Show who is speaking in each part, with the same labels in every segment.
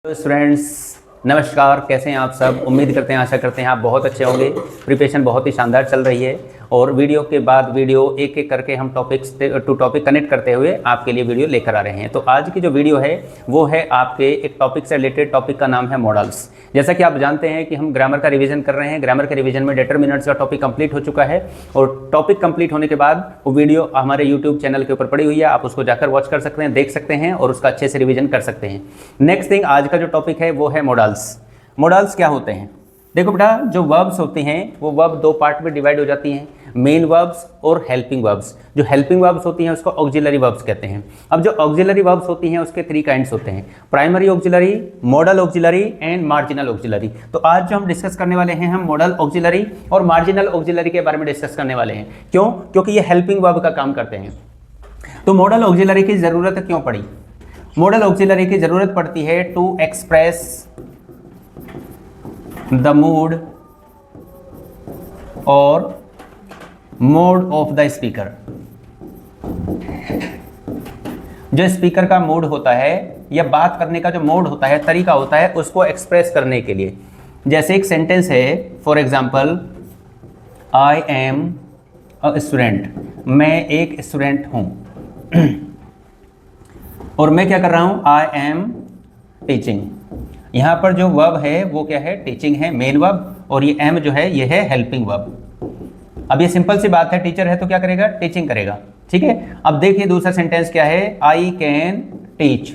Speaker 1: Students नमस्कार, कैसे हैं आप सब। उम्मीद करते हैं, आशा करते हैं आप बहुत अच्छे होंगे। प्रिपरेशन बहुत ही शानदार चल रही है और वीडियो के बाद वीडियो एक एक करके हम टॉपिक्स टू टॉपिक कनेक्ट करते हुए आपके लिए वीडियो लेकर आ रहे हैं। तो आज की जो वीडियो है वो है आपके एक टॉपिक से रिलेटेड। टॉपिक का नाम है मॉडल्स। जैसा कि आप जानते हैं कि हम ग्रामर का रिवीजन कर रहे हैं। ग्रामर के रिवीजन में डिटरमिनेंट्स का टॉपिक कंप्लीट हो चुका है और टॉपिक कंप्लीट होने के बाद वो वीडियो हमारे यूट्यूब चैनल के ऊपर पड़ी हुई है। आप उसको जाकर वॉच कर सकते हैं, देख सकते हैं और उसका अच्छे से रिवीजन कर सकते हैं। नेक्स्ट थिंग, आज का जो टॉपिक है वो है मॉडल्स। मॉडल्स क्या होते हैं? देखो बेटा, जो वर्ब्स होती हैं वो वर्ब दो पार्ट में डिवाइड हो जाती हैं, मेन वर्ब्स और हेल्पिंग वर्ब्स। जो हेल्पिंग वर्ब्स होती हैं उसको ऑक्सिलरी वर्ब्स कहते हैं। अब जो ऑक्सिलरी वर्ब्स होती हैं उसके थ्री काइंड्स होते हैं, primary auxiliary, model auxiliary and marginal auxiliary. तो आज जो हम डिस्कस करने वाले हैं हम मॉडल ऑक्सिलरी और मार्जिनल ऑक्सिलरी के बारे में डिस्कस करने वाले हैं। क्यों? क्योंकि ये हेल्पिंग वर्ब का काम करते हैं। तो मॉडल ऑक्सिलरी की ज़रूरत क्यों पड़ी? मॉडल ऑक्सिलरी की ज़रूरत पड़ती है टू एक्सप्रेस the mood और mode of the speaker। जो स्पीकर का मूड होता है या बात करने का जो मोड होता है, तरीका होता है, उसको एक्सप्रेस करने के लिए। जैसे एक सेंटेंस है, for example, I am a student, मैं एक स्टूडेंट हूं और मैं क्या कर रहा हूं? I am teaching. यहाँ पर जो वर्ब है वो क्या है? टीचिंग है, मेन वर्ब, और ये एम जो है ये है हेल्पिंग वर्ब। अब ये सिंपल सी बात है, टीचर है तो क्या करेगा? टीचिंग करेगा। ठीक है। अब देखिए दूसरा सेंटेंस क्या है, आई कैन टीच।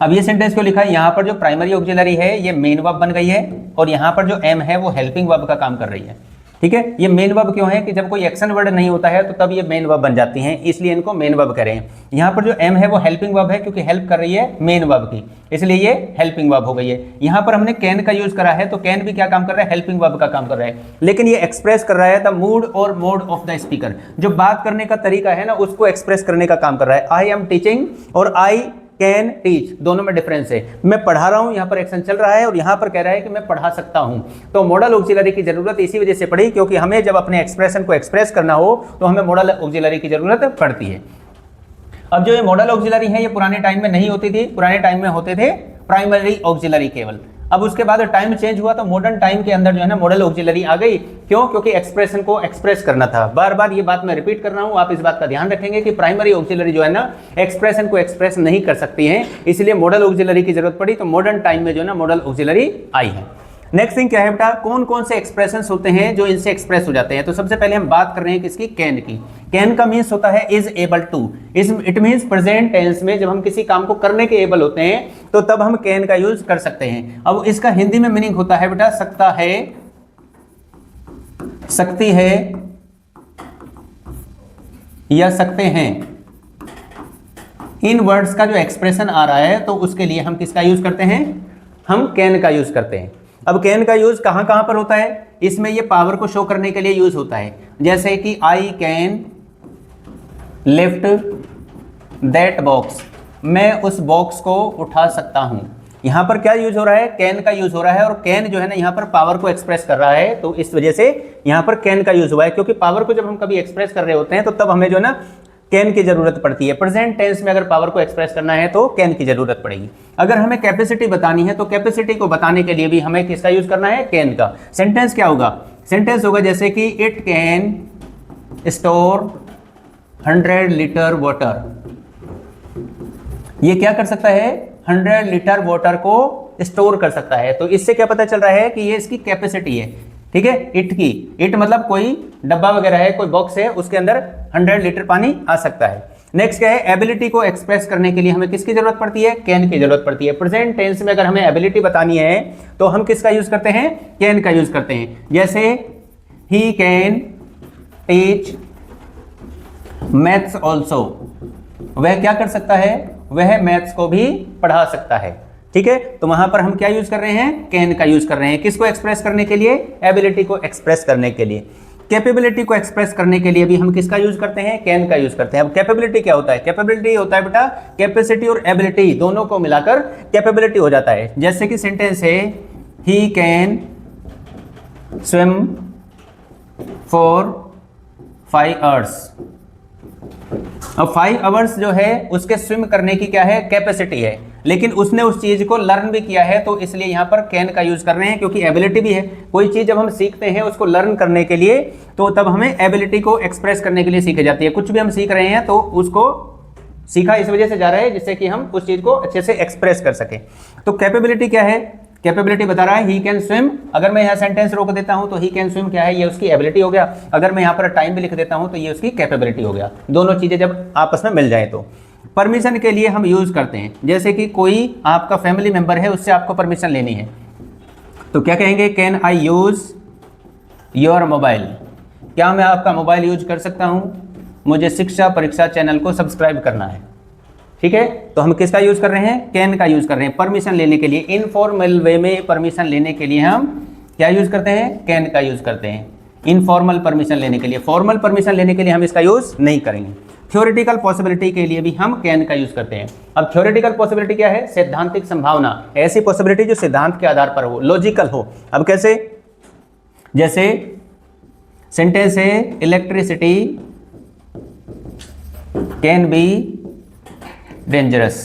Speaker 1: अब ये सेंटेंस क्यों लिखा है? यहाँ पर जो प्राइमरी ऑक्सिलरी है ये मेन वर्ब बन गई है और यहाँ पर जो एम है वो हेल्पिंग वर्ब का काम कर रही है। ठीक है। ये मेन वर्ब क्यों है कि जब कोई एक्शन वर्ड नहीं होता है तो तब ये मेन वर्ब बन जाती हैं, इसलिए इनको मेन वर्ब कह रहे हैं। यहाँ पर जो एम है वो हेल्पिंग वर्ब है क्योंकि हेल्प कर रही है मेन वर्ब की, इसलिए ये हेल्पिंग वर्ब हो गई है। यहाँ पर हमने कैन का यूज करा है तो कैन भी क्या काम कर रहा है? हेल्पिंग वर्ब का काम कर रहा है। लेकिन ये एक्सप्रेस कर रहा है द मूड और मोड ऑफ द स्पीकर। जो बात करने का तरीका है ना उसको एक्सप्रेस करने का काम कर रहा है। आई एम टीचिंग और आई कैन टीच, दोनों में डिफरेंस है। मैं पढ़ा रहा हूं, यहाँ पर एक्शन चल रहा है और यहाँ पर कह रहा है कि मैं पढ़ा सकता हूं। तो मॉडल ऑक्सिलरी की जरूरत इसी वजह से पड़ी क्योंकि हमें जब अपने एक्सप्रेशन को एक्सप्रेस करना हो तो हमें मॉडल ऑक्सिलरी की जरूरत पड़ती है। अब जो ये मॉडल ऑक्सिलरी है ये पुराने टाइम में नहीं होती थी, पुराने टाइम में होते थे प्राइमरी ऑक्सिलरी केवल। अब उसके बाद टाइम चेंज हुआ तो मॉडर्न टाइम के अंदर जो है ना मॉडल ऑक्सिलरी आ गई। क्यों? क्योंकि एक्सप्रेशन को एक्सप्रेस करना था। बार बार ये बात मैं रिपीट कर रहा हूं, आप इस बात का ध्यान रखेंगे कि प्राइमरी ऑक्सिलरी जो है ना एक्सप्रेशन को एक्सप्रेस नहीं कर सकती है, इसलिए मॉडल ऑक्सिलरी की जरूरत पड़ी। तो मॉडर्न टाइम में जो है ना मॉडल ऑक्सिलरी आई है। नेक्स्ट थिंग क्या है बेटा, कौन कौन से एक्सप्रेशंस होते हैं जो इनसे एक्सप्रेस हो जाते हैं? तो सबसे पहले हम बात कर रहे हैं किसकी? कैन की। कैन का मीन्स होता है is able to. It means present tense में जब हम किसी काम को करने के एबल होते हैं तो तब हम कैन का यूज कर सकते हैं। अब इसका हिंदी में मीनिंग होता है बेटा सकता है, सकती है या सकते हैं। इन वर्ड्स का जो एक्सप्रेशन आ रहा है तो उसके लिए हम किसका यूज करते हैं? हम कैन का यूज करते हैं। अब कैन का यूज कहां कहां पर होता है? इसमें ये पावर को शो करने के लिए यूज होता है। जैसे कि I can lift that box, मैं उस बॉक्स को उठा सकता हूं। यहां पर क्या यूज हो रहा है? कैन का यूज हो रहा है और कैन जो है ना यहां पर पावर को एक्सप्रेस कर रहा है, तो इस वजह से यहां पर कैन का यूज हुआ है। क्योंकि पावर को जब हम कभी एक्सप्रेस कर रहे होते हैं तो तब हमें जो है ना कैन की जरूरत पड़ती है। प्रेजेंट टेंस में अगर पावर को एक्सप्रेस करना है तो कैन की जरूरत पड़ेगी। अगर हमें कैपेसिटी बतानी है तो कैपेसिटी को बताने के लिए भी हमें किसका यूज करना है? कैन का। सेंटेंस क्या होगा? सेंटेंस होगा जैसे कि it can store 100 litre water. ये क्या कर सकता है? 100 लीटर वाटर को स्टोर कर सकता है। तो इससे क्या पता चल रहा है कि ये इसकी कैपेसिटी है। ठीक है। इट की, इट मतलब कोई डब्बा वगैरह है, कोई बॉक्स है, उसके अंदर 100 लीटर पानी आ सकता है। नेक्स्ट क्या है? एबिलिटी को एक्सप्रेस करने के लिए हमें किसकी जरूरत पड़ती है? कैन की जरूरत पड़ती है। प्रेजेंट टेंस में अगर हमें एबिलिटी बतानी है तो हम किसका यूज करते हैं? कैन का यूज करते हैं। जैसे he can teach maths also, वह क्या कर सकता है? वह मैथ्स को भी पढ़ा सकता है। ठीक है। तो वहां पर हम क्या यूज कर रहे हैं? कैन का यूज कर रहे हैं। किसको एक्सप्रेस करने के लिए? एबिलिटी को एक्सप्रेस करने के लिए। कैपेबिलिटी को एक्सप्रेस करने के लिए भी हम किसका यूज करते हैं? कैन का यूज करते हैं। अब कैपेबिलिटी क्या होता है? कैपेबिलिटी होता है बेटा कैपेसिटी और एबिलिटी दोनों को मिलाकर कैपेबिलिटी हो जाता है। जैसे कि सेंटेंस है he can swim for 5 hours, अब 5 आवर्स जो है उसके स्विम करने की क्या है, कैपेसिटी है, लेकिन उसने उस चीज को लर्न भी किया है, तो इसलिए यहाँ पर कैन का यूज कर रहे हैं, क्योंकि एबिलिटी भी है। कोई चीज जब हम सीखते हैं उसको लर्न करने के लिए, तो तब हमें एबिलिटी को एक्सप्रेस करने के लिए सीखी जाती है। कुछ भी हम सीख रहे हैं तो उसको सीखा इस वजह से जा रहा है जिससे कि हम उस चीज को अच्छे से एक्सप्रेस कर सके। तो कैपेबिलिटी क्या है, कैपेबिलिटी बता रहा है ही कैन स्विम। अगर मैं यहाँ सेंटेंस रोक देता हूं तो ही कैन स्विम क्या है, ये उसकी एबिलिटी हो गया। अगर मैं यहाँ पर टाइम भी लिख देता हूं तो ये उसकी कैपेबिलिटी हो गया। दोनों चीजें जब आपस में मिल जाए तो परमिशन के लिए हम यूज करते हैं, जैसे कि कोई आपका फैमिली मेंबर है, उससे आपको परमिशन लेनी है, तो क्या कहेंगे, can I use your mobile. क्या मैं आपका मोबाइल यूज कर सकता हूं, मुझे शिक्षा परीक्षा चैनल को सब्सक्राइब करना है। ठीक है, तो हम किसका यूज कर रहे हैं, कैन का यूज कर रहे हैं परमिशन लेने के लिए। इनफॉर्मल वे में परमिशन लेने के लिए हम क्या यूज करते हैं, कैन का यूज करते हैं। इनफॉर्मल परमिशन लेने के लिए, फॉर्मल परमिशन लेने के लिए हम इसका यूज नहीं करेंगे। थ्योरेटिकल पॉसिबिलिटी के लिए भी हम कैन का यूज करते हैं। अब थ्योरेटिकल पॉसिबिलिटी क्या है, सैद्धांतिक संभावना, ऐसी पॉसिबिलिटी जो सिद्धांत के आधार पर हो, लॉजिकल हो। अब कैसे, जैसे सेंटेंस है electricity can be dangerous.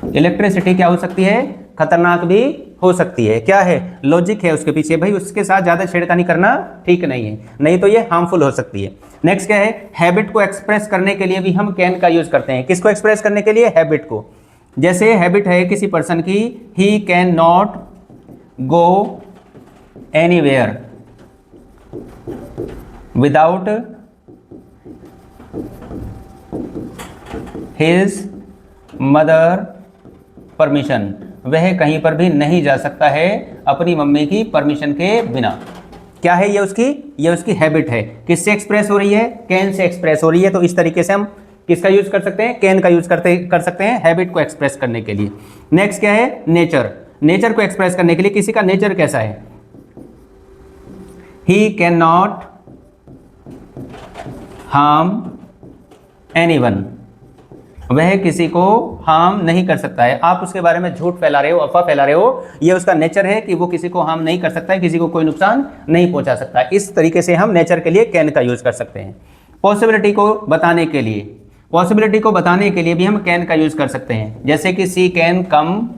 Speaker 1: Electricity क्या हो सकती है, खतरनाक भी हो सकती है। क्या है, लॉजिक है उसके पीछे, भाई उसके साथ ज्यादा छेड़खानी करना ठीक नहीं है, नहीं तो ये हार्मफुल हो सकती है। नेक्स्ट क्या है, हैबिट को एक्सप्रेस करने के लिए भी हम कैन का यूज करते हैं। किसको एक्सप्रेस करने के लिए, हैबिट को। जैसे हैबिट है किसी पर्सन की, he can not go anywhere without his mother permission. वह कहीं पर भी नहीं जा सकता है अपनी मम्मी की परमिशन के बिना। क्या है ये उसकी हैबिट है। किससे एक्सप्रेस हो रही है, कैन से एक्सप्रेस हो रही है। तो इस तरीके से हम किसका यूज कर सकते हैं, कैन का यूज कर सकते हैं हैबिट को एक्सप्रेस करने के लिए। नेक्स्ट क्या है, नेचर। नेचर को एक्सप्रेस करने के लिए किसी का नेचर कैसा है, he can not harm anyone. वह किसी को हार्म नहीं कर सकता है। आप उसके बारे में झूठ फैला रहे हो, अफवाह फैला रहे हो, ये उसका नेचर है कि वो किसी को हार्म नहीं कर सकता है, किसी को कोई नुकसान नहीं पहुंचा सकता है। इस तरीके से हम नेचर के लिए कैन का यूज कर सकते हैं। पॉसिबिलिटी को बताने के लिए, पॉसिबिलिटी को बताने के लिए भी हम कैन का यूज कर सकते हैं। जैसे कि सी कैन कम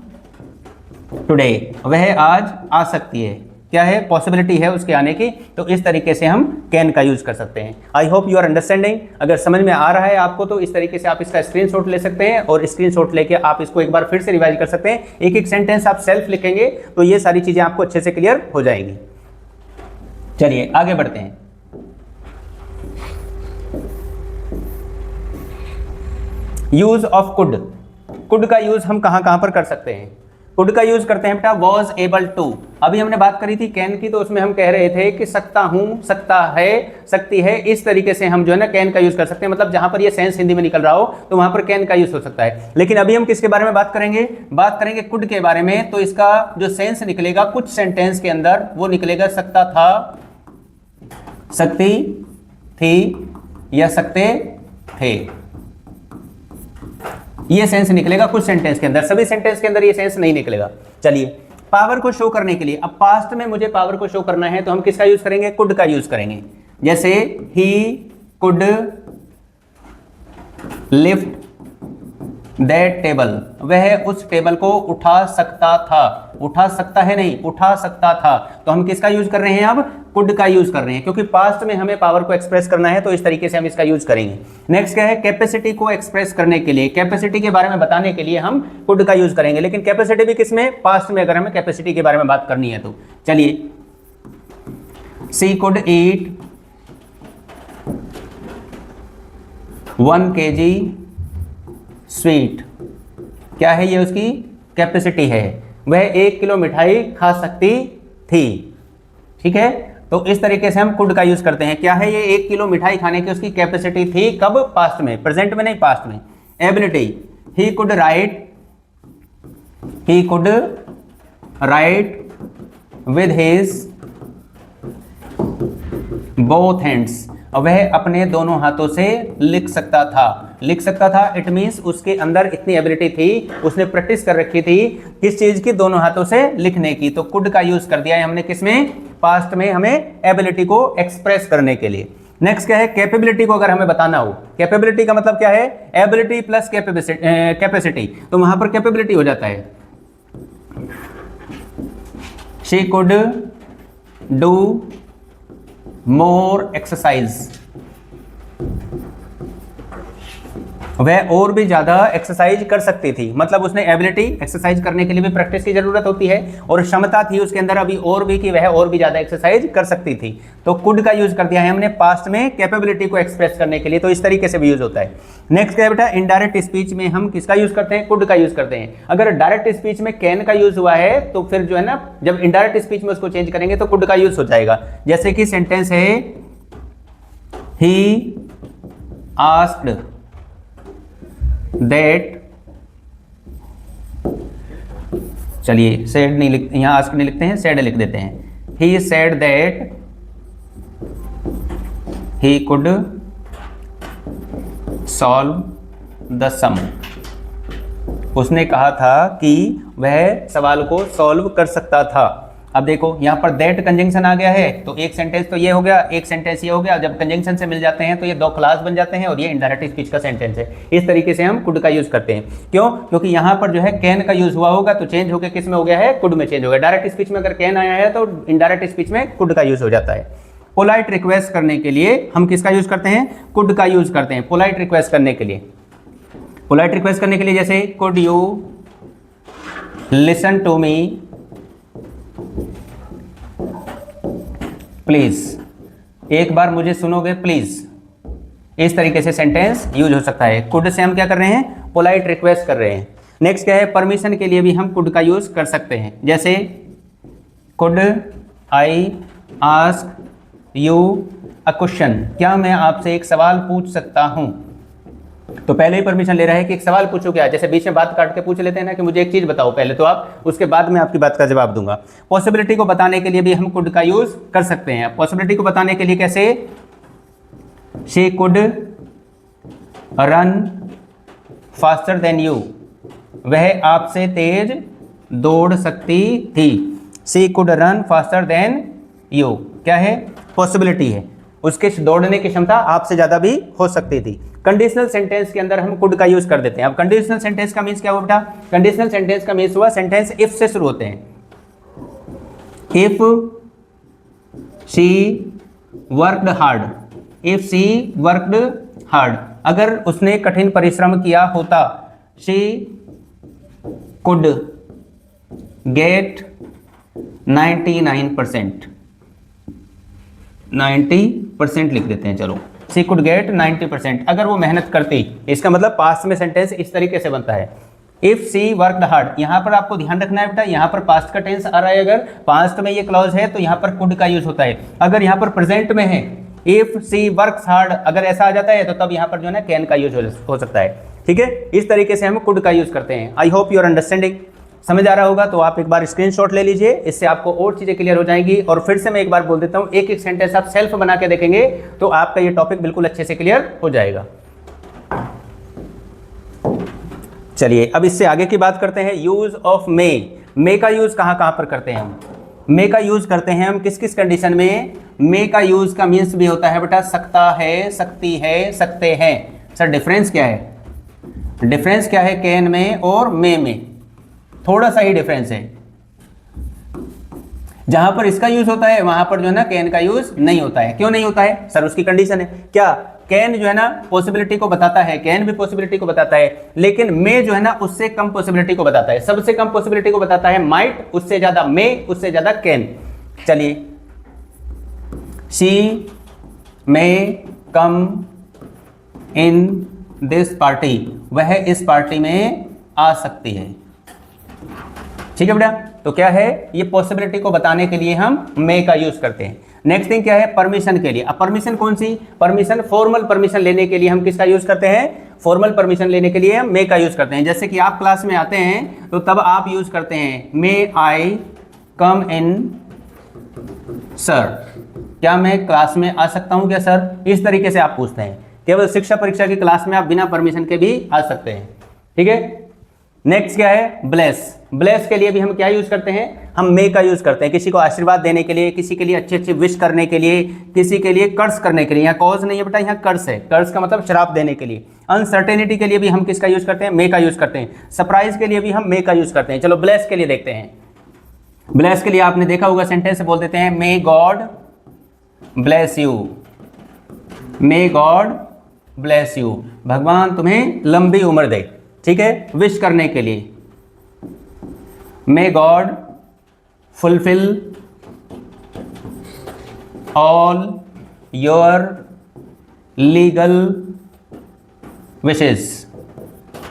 Speaker 1: टुडे, वह आज आ सकती है। क्या है, पॉसिबिलिटी है उसके आने की, तो इस तरीके से हम कैन का यूज कर सकते हैं। I hope you are understanding. अगर समझ में आ रहा है आपको तो इस तरीके से आप इसका स्क्रीनशॉट ले सकते हैं और स्क्रीनशॉट लेके आप इसको एक बार फिर से रिवाइज कर सकते हैं। एक एक सेंटेंस आप सेल्फ लिखेंगे तो ये सारी चीजें आपको अच्छे से क्लियर हो जाएंगी। चलिए आगे बढ़ते हैं। Use of could. कुड का यूज हम कहां कहां पर कर सकते हैं, कुड का यूज करते हैं बेटा वॉज एबल टू। अभी हमने बात करी थी कैन की, तो उसमें हम कह रहे थे कि सकता हूं, सकता है, सकती है, इस तरीके से हम जो है ना कैन का यूज कर सकते हैं। मतलब जहां पर ये सेंस हिंदी में निकल रहा हो तो वहां पर कैन का यूज हो सकता है। लेकिन अभी हम किसके बारे में बात करेंगे, बात करेंगे कुड के बारे में। तो इसका जो सेंस निकलेगा कुछ सेंटेंस के अंदर वो निकलेगा सकता था, सकती थी या सकते थे। ये सेंस निकलेगा कुछ सेंटेंस के अंदर, सभी सेंटेंस के अंदर ये सेंस नहीं निकलेगा। चलिए, पावर को शो करने के लिए, अब पास्ट में मुझे पावर को शो करना है तो हम किसका यूज करेंगे, कुड का यूज करेंगे। जैसे he could lift that table, वह उस टेबल को उठा सकता था। उठा सकता है नहीं, उठा सकता था। तो हम किसका यूज कर रहे हैं, अब कुड का यूज कर रहे हैं, क्योंकि पास्ट में हमें पावर को एक्सप्रेस करना है तो इस तरीके से हम इसका यूज करेंगे। नेक्स्ट क्या है, कैपेसिटी को एक्सप्रेस करने के लिए, कैपेसिटी के बारे में बताने के लिए हम कुड का यूज करेंगे। लेकिन कैपेसिटी भी किसमें, पास्ट में, अगर हमें कैपेसिटी के बारे में बात करनी है तो। चलिए, सी कुड ईट 1 kg स्वीट। क्या है, ये उसकी कैपेसिटी है, वह 1 किलो मिठाई खा सकती थी। ठीक है, तो इस तरीके से हम कुड का यूज करते हैं। क्या है, ये 1 किलो मिठाई खाने की उसकी कैपेसिटी थी, कब, पास्ट में, प्रेजेंट में नहीं, पास्ट में। Ability, he could write with his both hands, वह अपने दोनों हाथों से लिख सकता था। लिख सकता था, इट मींस उसके अंदर इतनी एबिलिटी थी, उसने प्रैक्टिस कर रखी थी किस चीज की, दोनों हाथों से लिखने की। तो कुड का यूज कर दिया है हमने किसमें, पास्ट में, हमें एबिलिटी को एक्सप्रेस करने के लिए। नेक्स्ट क्या है, कैपेबिलिटी को अगर हमें बताना हो, कैपेबिलिटी का मतलब क्या है, एबिलिटी प्लस कैपेसिटी, तो वहां पर कैपेबिलिटी हो जाता है she could do more exercise, वह और भी ज्यादा एक्सरसाइज कर सकती थी, मतलब उसने एबिलिटी, एक्सरसाइज करने के लिए भी प्रैक्टिस की जरूरत होती है, और क्षमता थी उसके अंदर अभी और भी कि वह और भी ज्यादा एक्सरसाइज कर सकती थी। तो कुड का यूज कर दिया है हमने पास्ट में कैपेबिलिटी को एक्सप्रेस करने के लिए, तो इस तरीके से भी यूज होता है। नेक्स्ट क्या है बेटा, इनडायरेक्ट स्पीच में हम किसका यूज करते हैं, कुड का यूज करते हैं। अगर डायरेक्ट स्पीच में कैन का यूज हुआ है तो फिर जो है ना, जब इनडायरेक्ट स्पीच में उसको चेंज करेंगे तो कुड का यूज हो जाएगा। जैसे कि सेंटेंस है, ही आस्क्ड दैट, चलिए सेड नहीं लिख, यहां आस्क नहीं लिखते हैं, सेड लिख देते हैं। He said that he could solve the sum, उसने कहा था कि वह सवाल को सॉल्व कर सकता था। अब देखो यहां पर दैट कंजंक्शन आ गया है, तो एक सेंटेंस तो ये हो गया, एक सेंटेंस ये हो गया। जब कंजंक्शन से मिल जाते हैं तो ये दो क्लास बन जाते हैं, और ये इनडायरेक्ट स्पीच का सेंटेंस है। इस तरीके से हम कुड का यूज करते हैं। क्यों? क्योंकि यहां पर जो है कैन का यूज हुआ होगा, तो चेंज होकर किस में हो गया है, कुड में चेंज हो गया। डायरेक्ट स्पीच में अगर कैन आया है तो इनडायरेक्ट स्पीच में कुड का यूज हो जाता है। पोलाइट रिक्वेस्ट करने के लिए हम किसका यूज करते हैं, कुड का यूज करते हैं। पोलाइट रिक्वेस्ट करने के लिए, पोलाइट रिक्वेस्ट करने के लिए जैसे could you listen to me please, एक बार मुझे सुनोगे प्लीज, इस तरीके से सेंटेंस यूज हो सकता है। कुड से हम क्या कर रहे हैं, पोलाइट रिक्वेस्ट कर रहे हैं। नेक्स्ट क्या है, परमिशन के लिए भी हम कुड का यूज कर सकते हैं। जैसे could I ask you a question, क्या मैं आपसे एक सवाल पूछ सकता हूं। तो पहले ही परमिशन ले रहा है कि एक सवाल पूछो क्या, जैसे बीच में बात काट के पूछ लेते हैं ना कि मुझे एक चीज बताओ पहले, तो आप उसके बाद में आपकी बात का जवाब दूंगा। पॉसिबिलिटी को बताने के लिए भी हम कुड का यूज कर सकते हैं। पॉसिबिलिटी को बताने के लिए कैसे, she could run faster than you, वह आपसे तेज दौड़ सकती थी। She could run faster than you क्या है, पॉसिबिलिटी है, उसके दौड़ने की क्षमता आपसे ज्यादा भी हो सकती थी। कंडीशनल सेंटेंस के अंदर हम कुड का यूज कर देते हैं। अब कंडीशनल सेंटेंस का मीन्स क्या हुआ बेटा, कंडीशनल सेंटेंस का मीन्स हुआ सेंटेंस इफ से शुरू होते हैं। If she worked hard, if she worked hard, अगर उसने कठिन परिश्रम किया होता। शी कुड गेट 99%, 90% लिख देते हैं, चलो शी कुड गेट 90%, अगर वो मेहनत करती। इसका मतलब पास्ट में सेंटेंस इस तरीके से बनता है, इफ सी वर्कड हार्ड। यहां पर आपको ध्यान रखना है बेटा, यहां पर पास्ट का टेंस आ रहा है, अगर पास्ट में ये क्लॉज है तो यहां पर कुड का यूज होता है। अगर यहां पर प्रेजेंट में है, इफ सी वर्क्स हार्ड, अगर ऐसा आ जाता है तो तब यहां पर जो है ना कैन का यूज हो सकता है। ठीक है, इस तरीके से हम कुड का यूज करते हैं। I hope you are understanding. समझ आ रहा होगा तो आप एक बार स्क्रीनशॉट ले लीजिए, इससे आपको और चीजें क्लियर हो जाएंगी। और फिर से मैं एक बार बोल देता हूं, एक एक सेंटेंस आप सेल्फ बना के देखेंगे तो आपका ये टॉपिक बिल्कुल अच्छे से क्लियर हो जाएगा। चलिए अब इससे आगे की बात करते हैं, यूज ऑफ मे। मे का यूज कहां कहां पर करते हैं हम, मे का यूज करते हैं हम किस किस कंडीशन में। मे का यूज का मीन्स भी होता है बेटा सकता है, सकती है, सकते हैं। सर डिफरेंस क्या है, डिफरेंस क्या है कैन में और मे में, थोड़ा सा ही डिफरेंस है। जहां पर इसका यूज होता है वहां पर जो है ना कैन का यूज नहीं होता है। क्यों नहीं होता है सर, उसकी कंडीशन है क्या, कैन जो है ना पॉसिबिलिटी को बताता है, कैन भी पॉसिबिलिटी को बताता है, लेकिन मे जो है ना उससे कम पॉसिबिलिटी को बताता है, सबसे कम पॉसिबिलिटी को बताता है माइट, उससे ज्यादा मे, उससे ज्यादा कैन। चलिए, she may come in this party, वह इस पार्टी में आ सकती है। ठीक है बेटा, तो क्या है ये पॉसिबिलिटी को बताने के लिए हम मे का यूज करते हैं। नेक्स्ट थिंग क्या है, परमिशन के लिए। अब परमिशन कौन सी, परमिशन फॉर्मल परमिशन लेने के लिए हम किसका यूज करते हैं, फॉर्मल परमिशन लेने के लिए हम मे का यूज करते हैं। जैसे कि आप क्लास में आते हैं तो तब आप यूज करते हैं मे आई कम इन सर, क्या मैं क्लास में आ सकता हूं क्या सर, इस तरीके से आप पूछते हैं। केवल शिक्षा परीक्षा की क्लास में आप बिना परमिशन के भी आ सकते हैं। ठीक है, नेक्स्ट क्या है, ब्लेस। ब्लेस के लिए भी हम क्या यूज करते हैं, हम मे का यूज करते हैं, किसी को आशीर्वाद देने के लिए, किसी के लिए अच्छे अच्छे विश करने के लिए, किसी के लिए कर्ज करने के लिए। यहाँ कॉज नहीं है बेटा, यहाँ कर्ज है, कर्ज का मतलब श्राप देने के लिए। अनसर्टेनिटी के लिए भी हम किसका यूज करते हैं, मे का यूज करते हैं। सरप्राइज के लिए भी हम मे का यूज करते हैं। चलो ब्लेस के लिए देखते हैं। ब्लेस के लिए आपने देखा होगा सेंटेंस बोल देते हैं, may God bless you, may God bless you, भगवान तुम्हें लंबी उम्र दे। ठीक है, विश करने के लिए, may God fulfil all your legal wishes,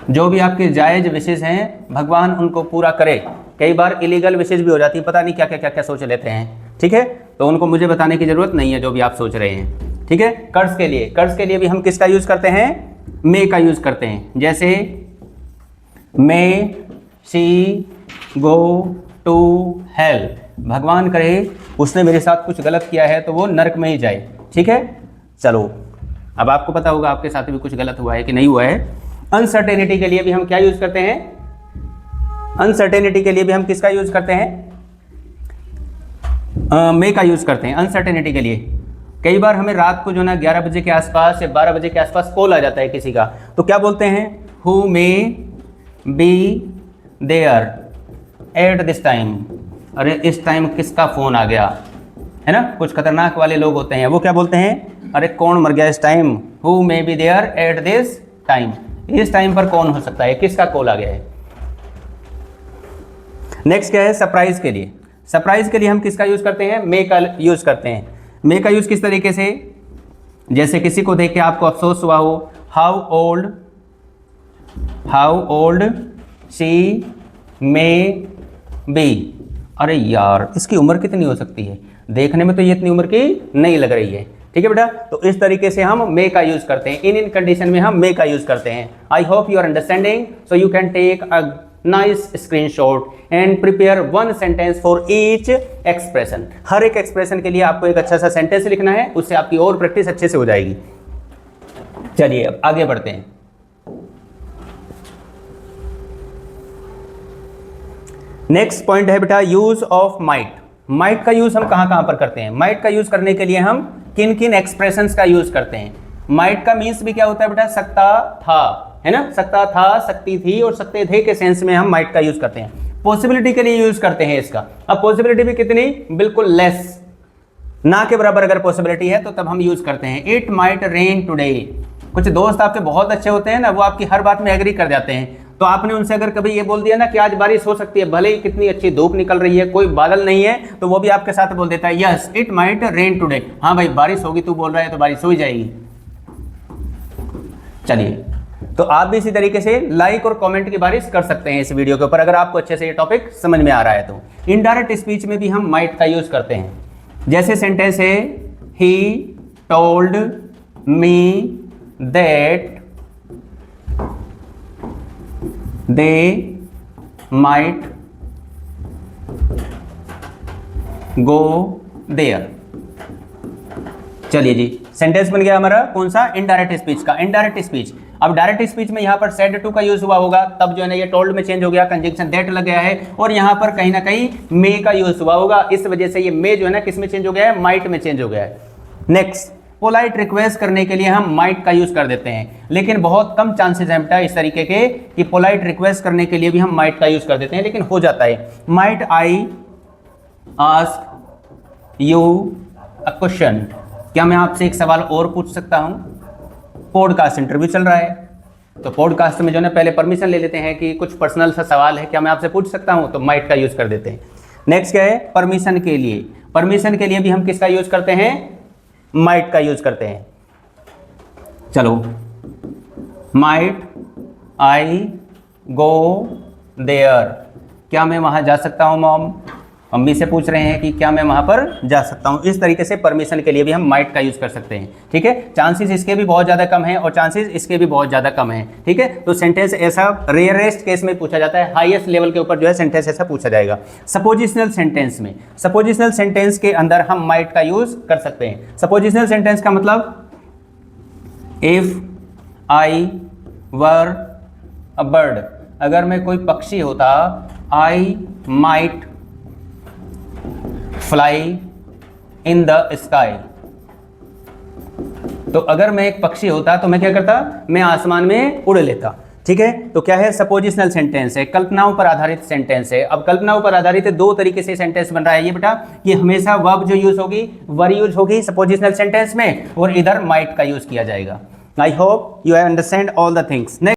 Speaker 1: जो भी आपके जायज विशेष हैं भगवान उनको पूरा करे। कई बार इलीगल विशेष भी हो जाती है, पता नहीं क्या क्या क्या क्या सोच लेते हैं। ठीक है, तो उनको मुझे बताने की जरूरत नहीं है जो भी आप सोच रहे हैं। ठीक है, कर्ज के लिए, कर्ज के लिए भी हम किसका यूज करते हैं, मे का यूज करते हैं। जैसे मे शी गो टू हेल, भगवान करे उसने मेरे साथ कुछ गलत किया है तो वो नरक में ही जाए। ठीक है, चलो अब आपको पता होगा आपके साथ भी कुछ गलत हुआ है कि नहीं हुआ है। अनसर्टेनिटी के लिए भी हम क्या यूज करते हैं, अनसर्टेनिटी के लिए भी हम किसका यूज करते हैं, मे का यूज करते हैं अनसर्टेनिटी के लिए। कई बार हमें रात को जो ना 11 बजे के आसपास या 12 बजे के आसपास कॉल आ जाता है किसी का, तो क्या बोलते हैं, who may be there at this time. अरे इस टाइम किसका फोन आ गया, है ना, कुछ खतरनाक वाले लोग होते हैं, वो क्या बोलते हैं, अरे कौन मर गया इस time, who may be there at this time, इस टाइम पर कौन हो सकता है, किसका कॉल आ गया है। नेक्स्ट क्या है, सरप्राइज के लिए। सरप्राइज के लिए हम किसका यूज करते हैं, मे का यूज करते हैं। मे का यूज किस तरीके से, जैसे किसी को देख के आपको अफसोस हुआ हो, how old she may be, अरे यार इसकी उम्र कितनी हो सकती है, देखने में तो ये इतनी उम्र की नहीं लग रही है। ठीक है बेटा, तो इस तरीके से हम मे का यूज करते हैं, इन कंडीशन में हम मे का यूज करते हैं। I hope you are understanding, so you can take a nice screenshot and prepare one sentence for each expression. हर एक एक्सप्रेशन के लिए आपको एक अच्छा सा सेंटेंस लिखना है, उससे आपकी और प्रैक्टिस अच्छे से हो जाएगी। चलिए अब आगे बढ़ते हैं। नेक्स्ट पॉइंट है बेटा, यूज ऑफ माइट। माइट का यूज हम कहां कहां पर करते हैं, माइट का यूज करने के लिए हम किन किन एक्सप्रेशंस का यूज करते हैं। माइट का मीन्स भी क्या होता है बेटा, सकता था, है ना, सकता था, सकती थी और सकते थे के सेंस में हम माइट का यूज करते हैं। पॉसिबिलिटी के लिए यूज करते हैं इसका। अब पॉसिबिलिटी भी कितनी, बिल्कुल लेस, ना के बराबर अगर पॉसिबिलिटी है तो तब हम यूज करते हैं। It might rain today. कुछ दोस्त आपके बहुत अच्छे होते हैं ना, वो आपकी हर बात में एग्री कर जाते हैं, तो आपने उनसे अगर कभी ये बोल दिया ना कि आज बारिश हो सकती है, भले ही कितनी अच्छी धूप निकल रही है, कोई बादल नहीं है, तो वो भी आपके साथ बोल देता है, yes it might rain today, हाँ भाई बारिश होगी, तू बोल रहा है तो बारिश हो ही जाएगी। चलिए, तो आप भी इसी तरीके से लाइक और कमेंट की बारिश कर सकते हैं इस वीडियो के ऊपर, अगर आपको अच्छे से ये टॉपिक समझ में आ रहा है तो। इनडायरेक्ट स्पीच में भी हम माइट का यूज करते हैं। जैसे सेंटेंस है, he told me that they might go there. चलिए जी, सेंटेंस बन गया हमारा कौन सा, इनडायरेक्ट स्पीच का। इनडायरेक्ट स्पीच, अब डायरेक्ट स्पीच में यहाँ पर सेड टू का यूज हुआ होगा, तब जो है ना ये टोल्ड में चेंज हो गया, कंजंक्शन दैट लग गया है, और यहाँ पर कहीं ना कहीं मे का यूज हुआ होगा, इस वजह से ये मे जो है ना किस में चेंज हो गया है, माइट में चेंज हो गया है। नेक्स्ट, पोलाइट रिक्वेस्ट करने के लिए हम माइट का यूज कर देते हैं, लेकिन बहुत कम चांसेस हैं बेटा इस तरीके के कि पोलाइट रिक्वेस्ट करने के लिए भी हम माइट का यूज कर देते हैं, लेकिन हो जाता है। Might I ask you a question, क्या मैं आपसे एक सवाल और पूछ सकता हूं। पॉडकास्ट इंटरव्यू चल रहा है, तो पॉडकास्ट में जो है पहले परमिशन ले लेते हैं कि कुछ पर्सनल सा सवाल है, क्या मैं आपसे पूछ सकता हूं, तो माइट का यूज कर देते हैं। नेक्स्ट क्या है, परमिशन के लिए। परमिशन के लिए भी हम किसका यूज करते हैं, माइट का यूज करते हैं। चलो, माइट आई गो देयर, क्या मैं वहां जा सकता हूं मॉम, मम्मी से पूछ रहे हैं कि क्या मैं वहां पर जा सकता हूं। इस तरीके से परमिशन के लिए भी हम माइट का यूज कर सकते हैं। ठीक है, चांसेस इसके भी बहुत ज्यादा कम है और चांसेस इसके भी बहुत ज्यादा कम है। ठीक है, तो सेंटेंस ऐसा रेयरेस्ट केस में पूछा जाता है, हाईएस्ट लेवल के ऊपर जो है सेंटेंस ऐसा पूछा जाएगा। सपोजिशनल सेंटेंस में, सपोजिशनल सेंटेंस के अंदर हम माइट का यूज कर सकते हैं। सपोजिशनल सेंटेंस का मतलब, if I were a bird, अगर मैं कोई पक्षी होता, I might fly in the sky. तो अगर मैं एक पक्षी होता तो मैं क्या करता, मैं आसमान में उड़ लेता। ठीक है, तो क्या है, सपोजिशनल सेंटेंस है, कल्पनाओं पर आधारित सेंटेंस है। अब कल्पनाओं पर आधारित है, दो तरीके से सेंटेंस बन रहा है ये बेटा, कि हमेशा वर्ब जो यूज होगी वर यूज होगी सपोजिशनल सेंटेंस में, और इधर माइट का यूज किया जाएगा। आई hope you have understand all the things.